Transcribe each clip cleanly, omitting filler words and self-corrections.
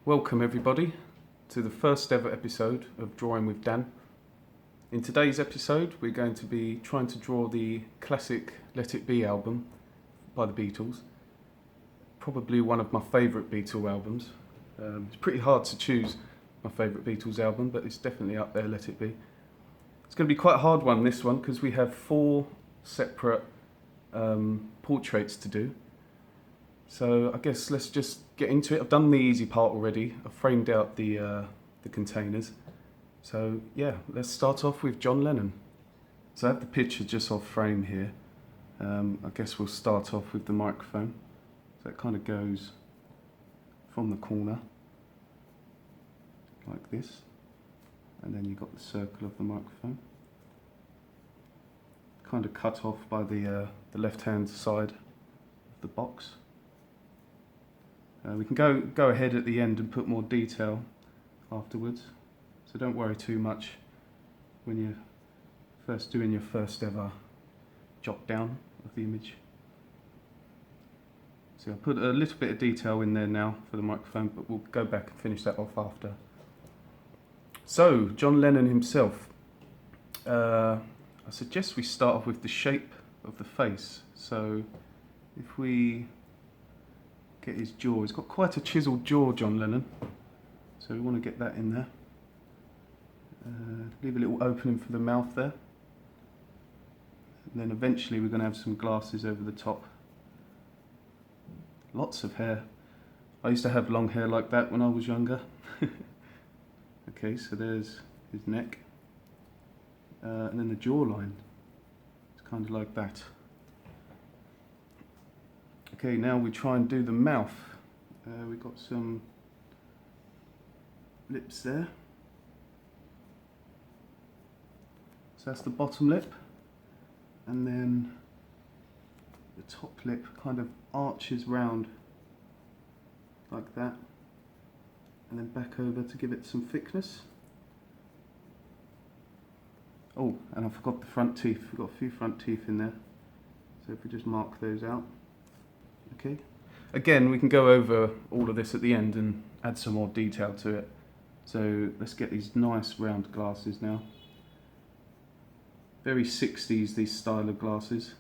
Welcome everybody to the first ever episode of Drawing with Dan. In today's episode we're going to be trying to draw the classic Let It Be album by the Beatles. Probably one of my favourite Beatles albums. It's pretty hard to choose my favourite Beatles album, but it's definitely up there, Let It Be. It's going to be quite a hard one, this one, because we have 4 separate portraits to do. So I guess let's just get into it. I've done the easy part already. I've framed out the containers. So yeah, let's start off with John Lennon. So I have the picture just off frame here. I guess we'll start off with the microphone. So it kind of goes from the corner like this, and then you've got the circle of the microphone. Kind of cut off by the left-hand side of the box. We can go ahead at the end and put more detail afterwards, so don't worry too much when you're first doing your first ever jot down of the image. So I'll put a little bit of detail in there now for the microphone, but we'll go back and finish that off after. So, John Lennon himself. I suggest we start off with the shape of the face. So if we get his jaw, he's got quite a chiseled jaw, John Lennon, so we want to get that in there. Leave a little opening for the mouth there, and then eventually we're going to have some glasses over the top. Lots of hair. I used to have long hair like that when I was younger. Okay, so there's his neck, and then the jawline. It's kind of like that. Okay, now we try and do the mouth. We've got some lips there. So that's the bottom lip, and then the top lip kind of arches round like that, and then back over to give it some thickness. Oh, and I forgot the front teeth. We've got a few front teeth in there, so if we just mark those out. Okay. Again, we can go over all of this at the end and add some more detail to it. So let's get these nice round glasses now. Very 60s, these style of glasses.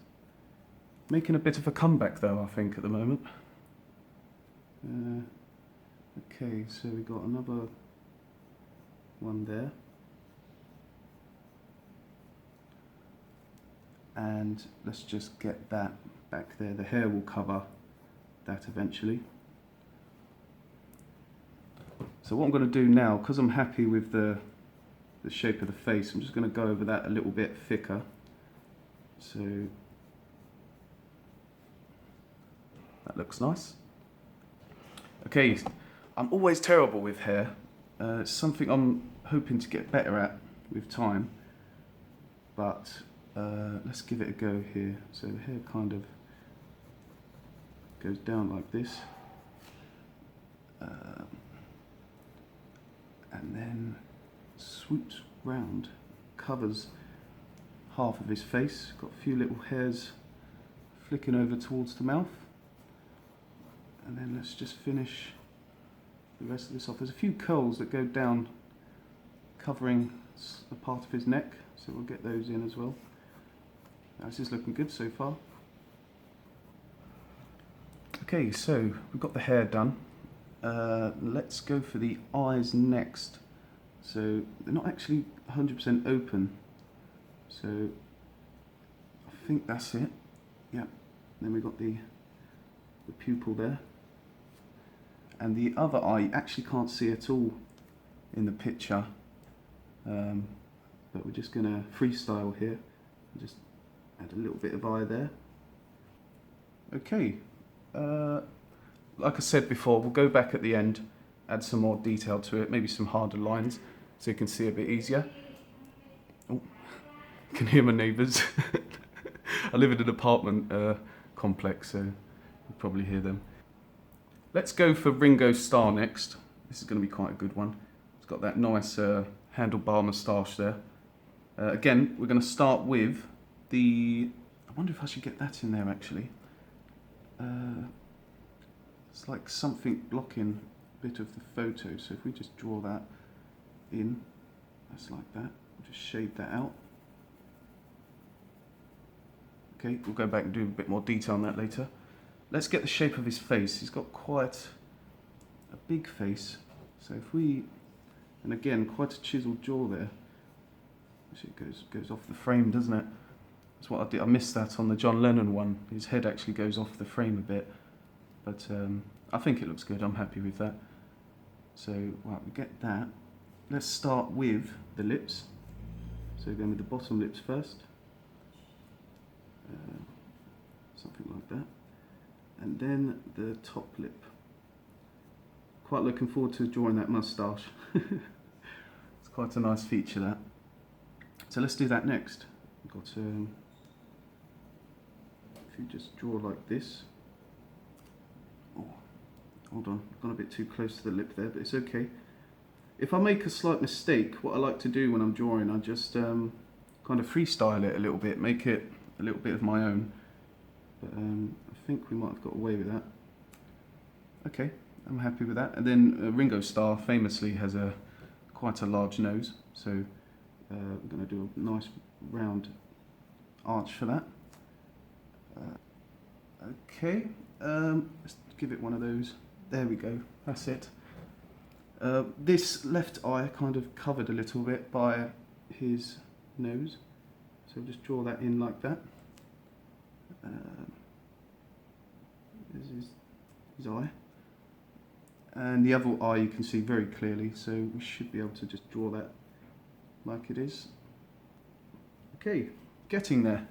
Making a bit of a comeback though, I think, at the moment. Okay, so we got another one there. And let's just get that back there. The hair will cover that eventually. So what I'm going to do now, because I'm happy with the shape of the face, I'm just going to go over that a little bit thicker. So that looks nice. Okay, I'm always terrible with hair. It's something I'm hoping to get better at with time, but let's give it a go here. So the hair kind of goes down like this, and then swoops round, covers half of his face. Got a few little hairs flicking over towards the mouth, and then let's just finish the rest of this off. There's a few curls that go down, covering a part of his neck, so we'll get those in as well. This is looking good so far. Okay, so we've got the hair done. Let's go for the eyes next. So they're not actually 100% open. So I think that's it. Yeah. Then we've got the pupil there. And the other eye you actually can't see at all in the picture. But we're just going to freestyle here. Just add a little bit of eye there. Okay. Like I said before, we'll go back at the end, add some more detail to it, maybe some harder lines, so you can see a bit easier. Oh, you can hear my neighbours. I live in an apartment complex, so you'll probably hear them. Let's go for Ringo Starr next. This is going to be quite a good one. It's got that nice handlebar moustache there. Again, we're going to start with the... I wonder if I should get that in there actually. It's like something blocking bit of the photo. So if we just draw that in, that's like that. We'll just shade that out. Okay, we'll go back and do a bit more detail on that later. Let's get the shape of his face. He's got quite a big face. So if we, and again, quite a chiseled jaw there. Actually, it goes off the frame, doesn't it? That's what I did. I missed that on the John Lennon one. His head actually goes off the frame a bit. But I think it looks good. I'm happy with that. So, right, we get that. Let's start with the lips. So going with the bottom lips first. Something like that. And then the top lip. Quite looking forward to drawing that moustache. It's quite a nice feature, that. So let's do that next. We've got if you just draw like this. Oh, hold on, I've gone a bit too close to the lip there, but it's okay. If I make a slight mistake, what I like to do when I'm drawing, I just kind of freestyle it a little bit, make it a little bit of my own. But I think we might have got away with that. Okay, I'm happy with that. And then Ringo Starr famously has quite a large nose, so we're going to do a nice round arch for that. Okay, let's give it one of those. There we go, that's it. This left eye kind of covered a little bit by his nose, so just draw that in like that. There's his eye, and the other eye you can see very clearly, so we should be able to just draw that like it is. Okay, getting there.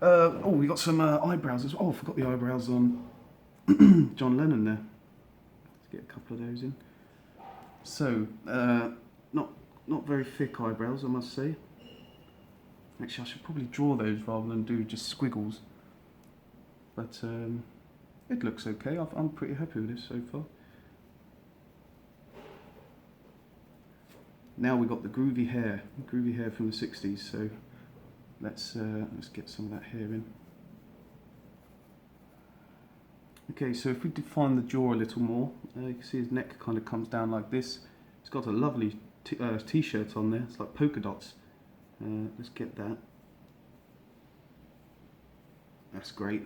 Oh, we got some eyebrows as well. Oh, I forgot the eyebrows on John Lennon there. Let's get a couple of those in. So, not very thick eyebrows, I must say. Actually, I should probably draw those rather than do just squiggles. But it looks okay. I'm pretty happy with this so far. Now we've got the groovy hair from the 60s. So let's get some of that hair in. Okay, so if we define the jaw a little more, you can see his neck kind of comes down like this. He's got a lovely t-shirt on there. It's like polka dots. Let's get that. That's great.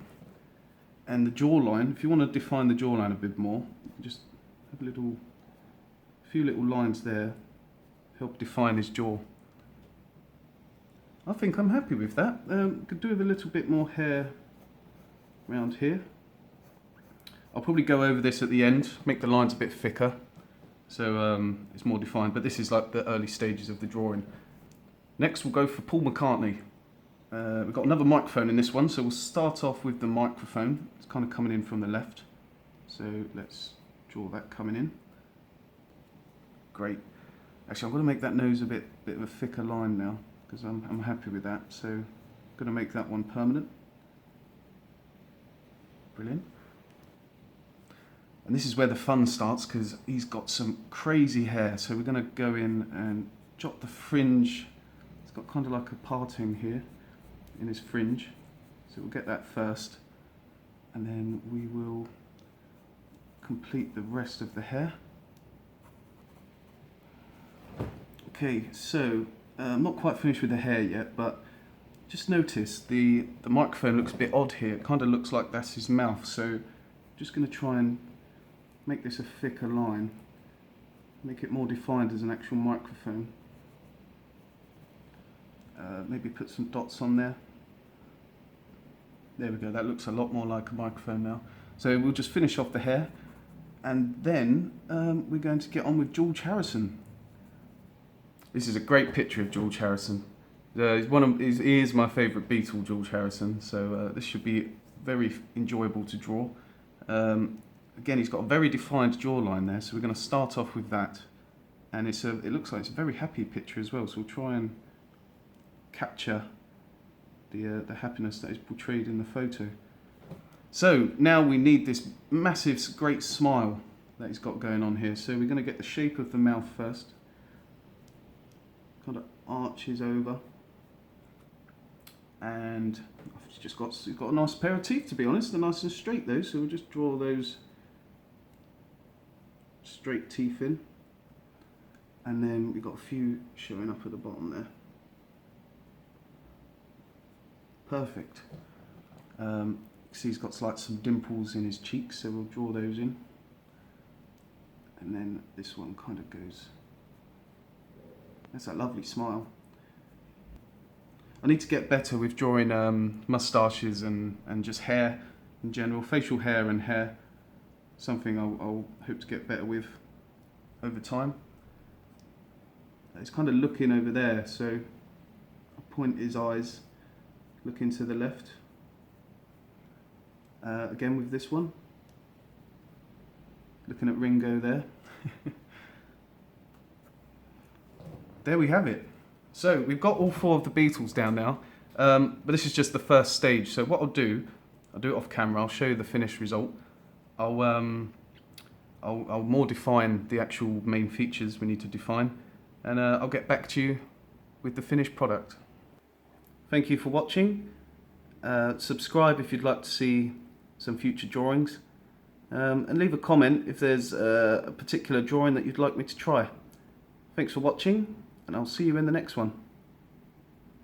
And the jawline, if you want to define the jawline a bit more, just have a few little lines there, help define his jaw. I think I'm happy with that. Could do with a little bit more hair around here. I'll probably go over this at the end, make the lines a bit thicker, so it's more defined, but this is like the early stages of the drawing. Next we'll go for Paul McCartney. We've got another microphone in this one, so we'll start off with the microphone. It's kind of coming in from the left, so let's draw that coming in. Great. Actually, I'm going to make that nose a bit of a thicker line now, because I'm happy with that, so I'm going to make that one permanent. Brilliant. And this is where the fun starts, because he's got some crazy hair, so we're going to go in and jot the fringe. It's got kind of like a parting here in his fringe, so we'll get that first, and then we will complete the rest of the hair. Okay, so I'm not quite finished with the hair yet, but just notice the microphone looks a bit odd here. It kind of looks like that's his mouth, so I'm just going to try and make this a thicker line, make it more defined as an actual microphone. Maybe put some dots on there. There we go, that looks a lot more like a microphone now. So we'll just finish off the hair, and then we're going to get on with George Harrison. This is a great picture of George Harrison. He is my favourite Beatle, George Harrison, so this should be very enjoyable to draw. Again, he's got a very defined jawline there, so we're going to start off with that. And it looks like it's a very happy picture as well, so we'll try and capture the happiness that is portrayed in the photo. So now we need this massive, great smile that he's got going on here. So we're going to get the shape of the mouth first. Kind of arches over. And he's got a nice pair of teeth, to be honest. They're nice and straight though, so we'll just draw those straight teeth in, and then we've got a few showing up at the bottom there. Perfect. See he's got like some dimples in his cheeks, so we'll draw those in. And then this one kind of goes, that's a lovely smile. I need to get better with drawing moustaches and just hair in general, facial hair and hair. Something I'll hope to get better with over time. It's kind of looking over there, so I'll point his eyes, looking to the left. Again with this one, looking at Ringo there. There we have it. So we've got all 4 of the Beatles down now, but this is just the first stage. So what I'll do it off camera. I'll show you the finished result. I'll more define the actual main features we need to define, and I'll get back to you with the finished product. Thank you for watching. Subscribe if you'd like to see some future drawings, and leave a comment if there's a particular drawing that you'd like me to try. Thanks for watching, and I'll see you in the next one.